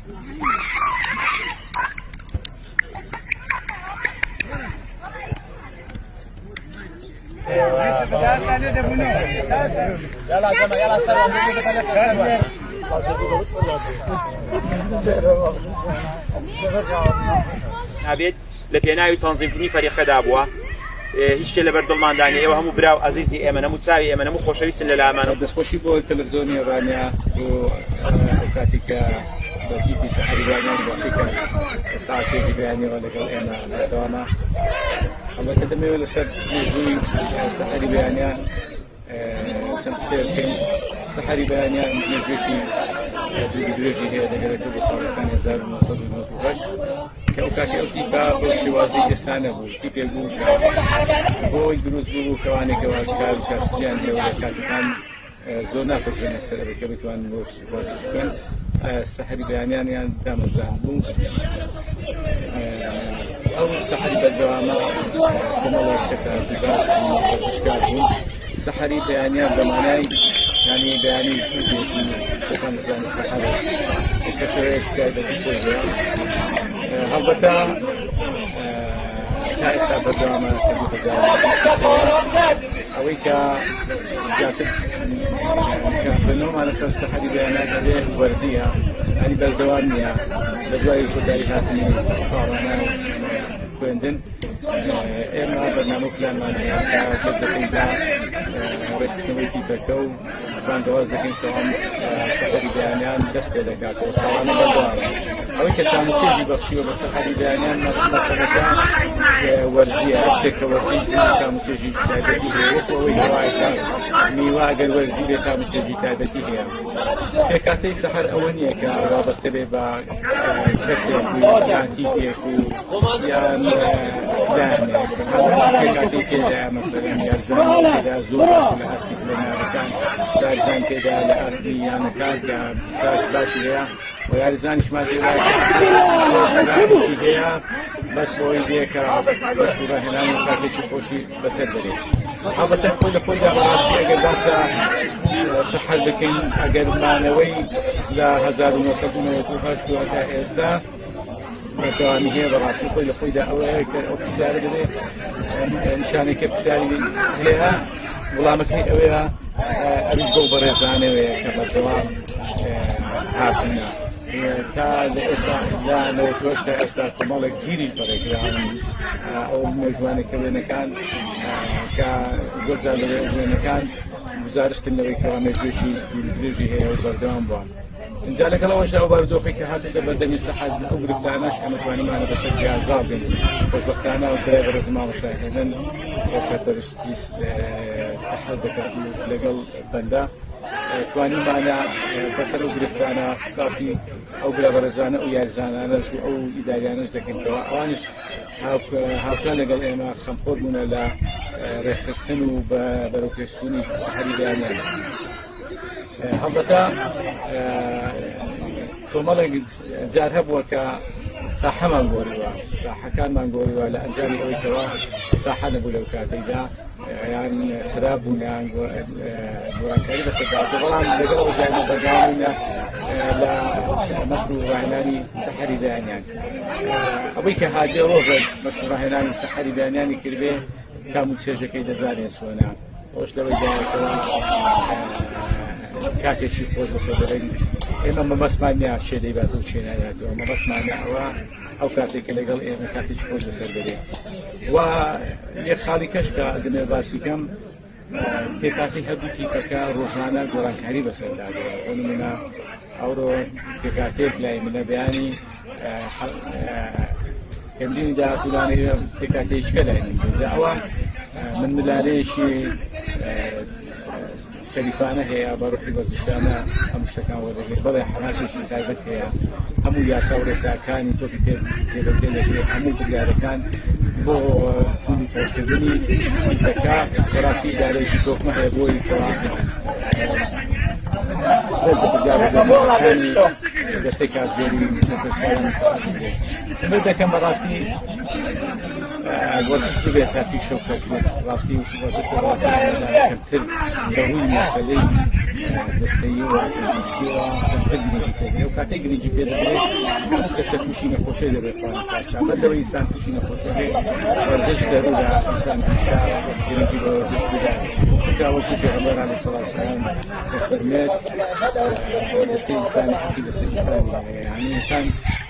نابێت لە پێناوی تەنزیمکردنی فەریقەدا بووە هیچ شتێ لەبەر دڵماندانێ ئێوە هەموو براو عەزیزی ئێمە هەموو چاوی ئێمە هەموو خۆشەویستن لە لامانە دەستخۆشی بۆ تەلەڤیزیۆنی ئێرانیا بۆ کاتی کە بەتیپی سەحەری بەیانیان باشی کە ساعت پێنجی بەیانیەوە لەگەڵ ئێمە دەوامە ئەڵبەتە دەمەوێت لەسەر مێژووی سەحەری بەیانیان چەند قسەیە بکەین سەحەری بەیانیان مێژوویەکی درێژی هەیە دەگەرێتەوە بۆ ساڵەکانی 1998 کە ئەو کاتی ئەو تیپا بۆ شێوازی ئێستا نەبوو تیپێک بوو بۆی دروست بوو کەوانێکەوە کار و کاسبیان هەیە لە کاتەکان زۆر ناپەژێنە سەرەوە کە بتوانن ورزش بکەن سەحەری بەیانیان دامەزران بوو ئەو سەحەری بەردەوامە کۆمەڵە کەسانی باش ورزشکار بوون سەحەری بەیانیان بەمانای ینی بەیانی خۆتان دەزانن سەحەرە کە شێوەیەکی تایبەتی خۆی هەیە هەڵبەتە تا ئێستا بەردەوامە ئەوەی کە زیاتر بنەوەمان لەسەر سەحەری بەیانیان دەبێ وەرزیە ینی بەردەوام نییە لە دوای کۆتایی هاتنی ساڵانە خوێندن ئێمە بەرنامە پلانمان هەیە کە دەکەیدا ڕێکخستنەوەی تیپەکە و بانگەواز دەکەین کە ئەم سەحەری بەیانیان دەست پێ دەکاتەوە ساڵانە بەردەوامە ئەوەی کە تاموچێژی بەخشیوە بە سەحەری بەیانیان مەسەلەکە وەرزیە شتێک کە وەرزی تاموچێژی تایبەتی هەیە ئەوەی هەوایە میوە ئەگەر وەرزی بێ تاموچێژی تایبەتی هەیە پێکاتەی سەحەر ئەوە نییە کە وابەستە بێ بە کەسێک یان تیپێک و یان دانێک پێکاتەی تێدایە مەسەلەن یارزانی تێدا زۆر باش لە ئاستی پلەنارەکان یارزان تێدا لە ئاستی یانەکان کە ساش باشی هەیە و یارزانیشمان تێداشی هەیە بەس بۆی دێکە بەشڕاهێنانی کاتێکی خۆشی بەسەر بێت هەڵبەتە خۆی لە خۆیدا بەڕاستی ئەگەر داستا سەحەر بکەین ئەگەر مانەوەی لە 1998 تا ئێستا بەردەوامی هەیە بەڕاستی خۆی لە خۆیدا ئەوەیە کە ئەو پرسیارە دەبێت نیشانێکە پرسیاری هەیە وەڵامەکەی ئەوەیە ئەویش بۆ بەڕێزانەوەیە کە بەردەوام هاتنە تا لە ئێستا لەوەش تا ئێستا کۆمەڵێک زیری بەڕێگران ئەو مێژوانێکە وێنەکان کە زۆرجار لە وێنەکان گزارشکردنەوەی کەوا مێژوێکی درێژی هەیە و بەردەوام بووە اینجا لەگەڵەوەشدا ئەو بارودۆخی کە هاتووەتە بەردەمی سەحەر ئەو گرفتانەش ئەمە توانیمانە بەسەر جیازا بین خۆشبەختانە و شەیە بەرز مامۆستاهێنن سەرپەرشتی سەحەر دەکات لەگەڵ بەندە توانیمانە بەسەر ئەو گرفتانە باسی ئەو برابەرزانە و یاریزانانەش و ئەو ئیداریانەش دەکەنەوە ئەوانش هاوشان لەگەڵ ئێمە خەمخۆر بوونە لە ڕێکخستن و بەرەوپێشبوونی سەحەری بەیانیان هەڵبەتە کۆمەڵێک جار هەبووە کە ساحەمان گۆڕیوە ساحەکانمان گۆڕیوە لە ئەنجامی ئەوەی کەوا ساحە نەبوو لەو کاتەیدا یان خراپ بوون یان گۆڕانکاری بەسەرداوە بەڵام لەگەڵ ئەو ژایمە بەردەوامینە لە مەشق و ڕاهێنانی سەحەری بەیانیان ئەوەی کە هادێ ڕۆژێک مەشق و ڕاهێنانی سەحەری بەیانیانی کردبێ کامل چێژەکەی دەزانێت چۆنە ئەوش لەوەی دایەکەوە کاتێکی خۆش بەسەر دەبین ئێمە مەبەستمان نییە چێ دەیبات و چێ نایاتەوە مەبەستمانە ئەوە ئەو کاتێکە لەگەڵ ئێمە کاتێکی خۆش بەسەر دەبێت و یەک خاڵی کەش کە دەمێ باسی کەم پێکاتی هەردوو تیپەکە ڕۆژانە گۆڕانکاری بەسەردادەوە بۆ نمونە ئەوڕۆ پێکاتێک لای منە بەیانی تەمرینی داهاتوولانەیە پێکاتێکیکە لای من ئەوە من ملالەیەکی شەریفانە هەیە بەڕوحی وەرزشانە هەموو شتەکان وەردەگرێت بەڵێ حەناسێکی تایبەت هەیە هەموو یاسا و ڕێساکانی تۆپی پێ جێبەجێ دەکرێت هەموو بڕیارەکان بۆ توندی تۆشکردنی تیپەکە بەڕاستی ئیدارەیەکی تۆپمە هەیە بۆی کەوا دەست بەجارەکانی دەستەی کاتژێری سەرپەرشتیانی سەحەر بکرێت ئەمە دەکەم بەڕاستی وەرزش ببێت تاپی شەوکەوت ڕاستی وەرزش کەمتر بەڕووی مەسەلەی زەستەیی و تەندروستیەوە گرنگی پێدرێت و کاتێک گرنگی پێدەدرێت هەموو کەسە تووشی نەخۆشی دەبێت پاشا بەدەوەی ئینسان تووشی نەخۆشی بێت وەرزش ضرورە ئینسان پیشا گرنگی بە وەرزش بدات چونکە وەکو پێغەمبەر عەلەیهی سەڵات وسەلام دەفەرمێت جەستەی ئینسانی حەقی لەسەر ئینسانی هەیە یعنی ئینسان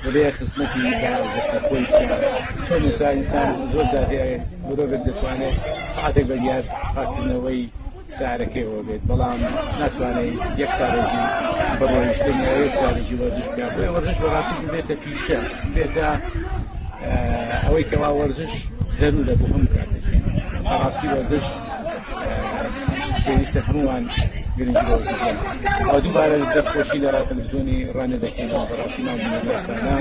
بەبێ خزمەتی بە جەستە خۆی بکات چۆن ئینسان ڕۆژێک مرۆڤێک دەتوانێت سەعاتێک بەدیار پاکردنەوەی سارەکەیەوە بێت بەڵام ناتوانێت یەک ساڵێکی بەڕۆیشتن یا یەک ساڵێکی وەرزش بکات بۆیە وەرزش بەڕاستی بێتە پیشە بێتە ئەوەی کەوا وەرزش زەرورە بۆ هەموو کاتێکی بەڕاستی وەرزش پێویستە هەمووان گرنگی بە وەرزشیان ئەو دووبارە دەستخۆشی لە تەلەڤیزیۆنی ڕانە دەکەین بەڕاستی ناوبوونە لەسانە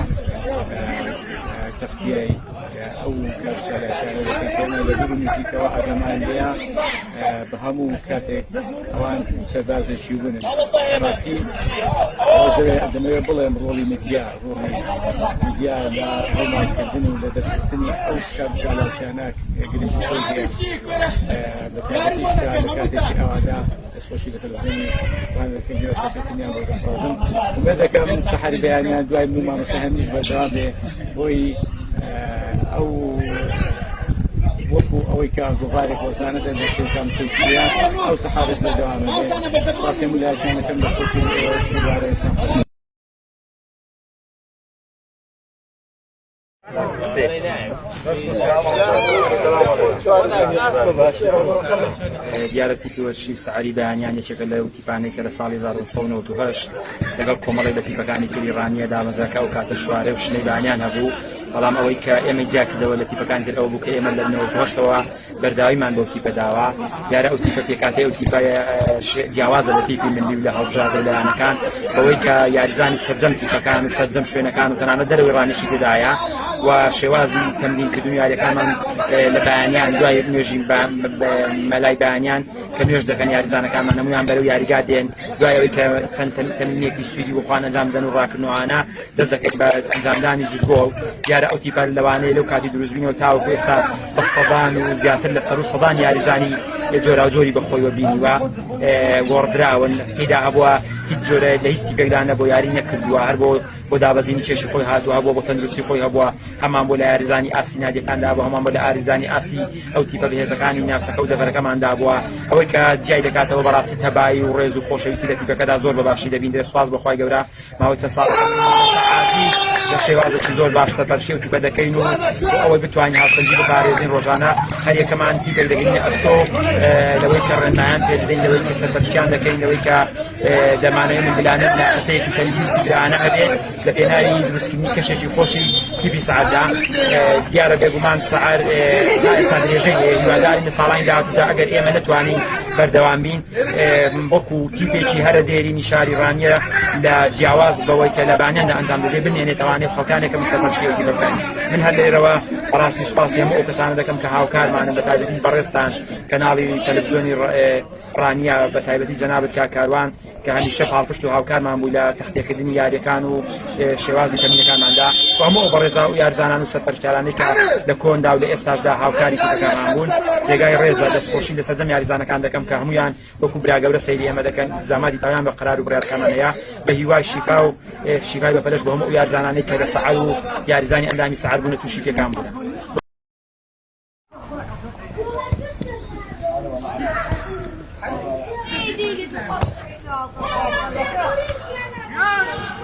تەختیای ئەو کارچارەکانە دەکەن لە دوور نزیکەوە ئاگەماندەیە بە هەموو کاتێک ئەوان سەربازێکی بوون ڕاستی دەمەوێت بڵێم ڕۆڵی میدیا لە ڕۆمانکردن و لە دەرخستنی ئەو کارچارەکانە گرنگی خۆی بە تایبەتیشکە لە کاتێکی ئەوەدا دەستخۆشی لە تەلەڤیزیۆنی ڕانە دەکەین هێواشەکەتیان بۆ دەخوازم ومێ دەکەم سەحەری بەیانیان دوای مامۆستا هەمیش بەردەوام بێ بۆی ئەو وەکو ئەوەی کە گۆڤارێک وەزانە دەستێکم تێکیە ئەو سەحابەت بەردەوامە بێ باسی مولایەتیانەکەم دەستخۆشی دووبارە ئێستا دیارە تیپوەرشی سعری بەیانیان یەکێکە لە تیپانێک کە لە ساڵی 1990 لەگەڵ کۆمەڵی لە تیپەکانی تری ڕانیە دامەزراکە و کاتە شوارێ و شنەی بەیانیان هەبوو بەڵام ئەوەی کە ئێمە جاکردەوە لە تیپەکان تر ئەوە بوو کە ئێمە لە 1990ەوە بەرداویمان بۆ تیپە داوە دیارە ئەو تیپە پێکاتەی ئەو تیپە جیاوازە لە تیپی ملی و لە هەڵبژاردە لایەنەکان بەوەی کە یاریزانی سەرجەم تیپەکان و سەرجەم شوێنەکان و تەنانەت دەرەوەی ڕانیشی تێدایە و شێوازی تەمرینکردنی یاریەکانمان لە بەیانیان دوای نوێژی مەلای بەیانیان کە نوێژ دەکەن یاریزانەکانمان هەمویان بەرەو یاریگا دێن دوای ئەوەی کە چەند تەمرینێکی سوودی بۆ خۆیان ئەنجام دەن و ڕاکردنەوەوانە دەست دەکەین بە ئەنجامدانی جودۆ دیارە ئەو تیپە لەوانەیە لەو کاتی دروستبوونەوە تاوەکو ئێستا بە سەدان و زیاتر لە سەر و سەدان یاریزانی جۆرا و جۆری بەخۆیوە بینیوە گۆڕدراون تێدا هەبووە هیچ جۆرە لە هیچ تیپێکدانە بۆ یاری نەکردووە هەر بۆ دابەزینی کێشی خۆی هاتووە هەبووە بۆ تەندروستی خۆی هەبووە هەمان بۆ لە یاریزانی ئاسی نادیەکاندا بوو هەمان بۆ لە ئاریزانی ئاسی ئەو تیپە بەهێزەکانی ناوچەکە و دەڤەرەکەماندا بووە ئەوەی کە جیای دەکاتەوە بەڕاستی تەبایی و ڕێز و خۆشەویستی لە تیپەکەدا زۆر بەباشی دەبین سوپاس بەخوای گەورە ماوەی چەند ساڵێکی لە شێوازێکی زۆر باش سەرپەرشتی و تیپە دەکەین و ئەوەی بتوانین هاوسەنگی بپارێزین ڕۆژانە هەر یەکەمان تیپێک دەگرین ئەستۆ لەوەی کە ڕێنمایان پێ دەدەین لەوەی کە سەرپەرشتیان دەکەین لەوەی کە دەمانەوێت مندلانت لە قسەیەکی تەلەڤیزیۆنی گرانە هەبێت لە پێناوی دروستکردنی کەشێکی خۆشی تیپی سەعەتدا دیارە بێگومان سەعەر ئێستا درێژەی هیواداری لە ساڵانی داهاتوودا ئەگەر ئێمە نەتوانین بەردەوام بین وەکو تیپێکی هەرە دێری نیشاری ڕانیە لە جیاواز بەوەی کە لە بانیاندا ئەنجام دەدێ بنێنێتەوانێت خەڵکانێکم سەرپەرشتیەوەی بکەن من هەر لێرەوە بەڕاستی سوپاسی هەموو ئەو کەسانە دەکەم کە هاوکارمانن بە تایبەتی بەڕێستان کەناڵی تەلەڤیزیۆنی ڕانیە بە تایبەتی جەنابەت کاکاروان کە هەمیشە پاڵپشت و هاوکارمان بوو لە تەختێکردنی یاریەکان و شێوازی تەمرینەکانماندا و هەموو ئەو بەڕێزا و یارزانان و سەرپەرشتیارانەی کە لە کۆندا و لە ئێستاشدا هاوکاری تیپەکانمان بوون جێگای ڕێزە دەستخۆشی لە سەرجەم یاریزانەکان دەکەم کە هەمویان وەکو برا گەورە سەیری ئێمە دەکەن زامادی پایان بە قەرار و بڕیارەکانمان هەیە بە هیوای شیفا و شیفای بەپەلەش بە هەموو ئەو یارزانانەی کە لە سەعەر و یاریزانی ئەندامی سەعەر بوون تووشی پێکان بوون.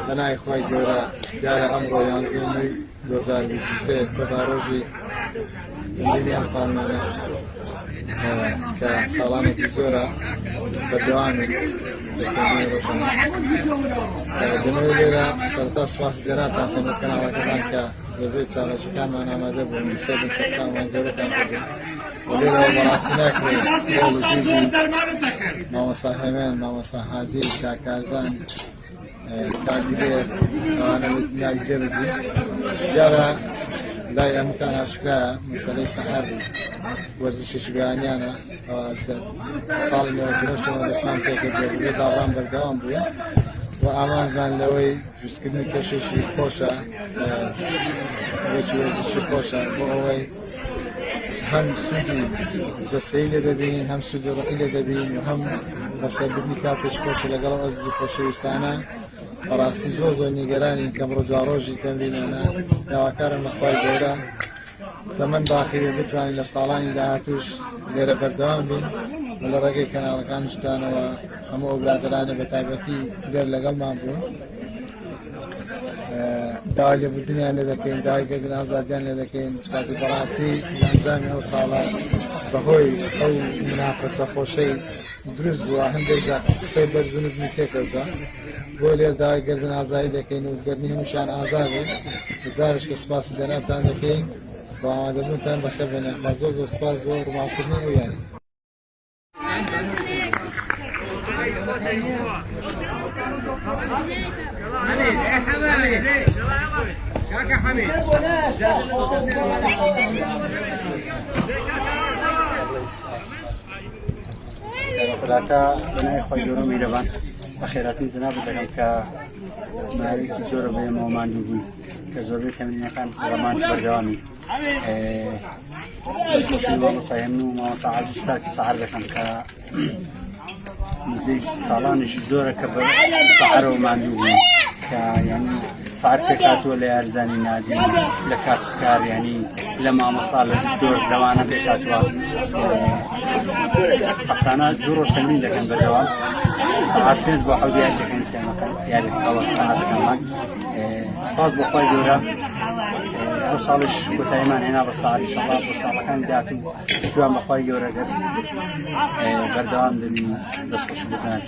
بەنای خۆی گەورە دیارە ئەمڕۆ 11 2023 بەدا ڕۆژی میلیۆن ساڵمانە کە ساڵانێکی زۆرە بەردەوامی دەکەین ڕۆژانە دەمەوێت لێرە سەرتا سوپاسی جەنابتان بکەم بۆ کەناڵەکەتان کە لەبێت چالەشەکانمان ئامادە بوون خێبن سەر چاومان گەورەتان بکەین ولێرەوە بەڕاستی ناکرێت ڕۆڵ و دیبی مامۆستا هەمێن مامۆستا حاجی کاکارزان کاگدێر ئەوانە ناگدێ ببی دیارە لای ئەمتان ئاشکرایە مەسەلەی سەحەر وەرزشێکی بەیانیانە ساڵی نۆ دەستمان پێکردێ بێ داڕان بەردەوام بووە و ئامانجمان لەوەی دروستکردنی کێشێکی خۆشە وێکی وەرزشی خۆشە بۆ ئەوەی هم سودی جەستەیی لێ دەبین هەم سودی ڕقی لێ دەبین و هەم بەسەربردنی کاتێک خۆشە لەگەڵ ئەزیز و خۆشەویستانە بەڕاستی زۆر نیگەرانین کەم ڕۆژا ڕۆژی تەمرینانە داواکارم لەخوای گەورە دەمەند باخیوێ بتوانین لە ساڵانی داهاتوش لێرە بەردەوام بین لە ڕێگەی کەناڵەکانشتانەوە هەموو ئەو برادرانە بە تایبەتی لێر لەگەڵمان بوون داوای لێبوردنیان لێ دەکەین داوایگەردن ئازادیان لێ دەکەین کاتی بەڕاستی ئەنجامی ئەو ساڵە بەهۆی ئەو منافەسە خۆشەی دروست بووە هەندێک قسەی بەرز و نزمی تێکەوتە بۆ لێر داوایگەردن ئازایی دەکەین و گەرنی هەمووشیان ئازادی جارش کە سپاسی جەنابتان دەکەین بۆ ئامادەبوونتان بەخێر بێنێ زۆر زۆر سپاس بۆ ڕووناکردنی ئەو یاری خلاتا بنای خۆی گەورە و میرەبان بەخێراتنی جەناب دەکەم کە ماوەیەکی زۆرە بەیەمەوە ماندوو بووین کە زۆربەی تەمرینەکان ڕەمان بەردەوامی دەستخۆشی مامۆسای هەمن و مامۆستا عەزیز تاکی سەعار دەکەم کە مدەی ساڵانێکی زۆرە کە بە سەعارەوە ماندوو بووین کە یعنی سەعات پێکاتوە لە یارزانی نادی لە کاسبکار یعنی لە مامۆستا لە دکتۆر لەوانە پێکاتوە قەتانە دوو ڕۆژ تەمرین دەکەن بەردەوام ساعت 5 بۆ 7 یاری دەکەن تێمەکەن یاریەوە ساعتەکانمان سپاس بۆ خۆی گەورە ئەو ساڵش کۆتاییمان هێنا بە ساعت ئینشەڵڵا بۆ ساڵەکانی داهاتوو پشتیوان بە خۆی گەورە گەر بەردەوام دەبین و دەستخۆشی بزانین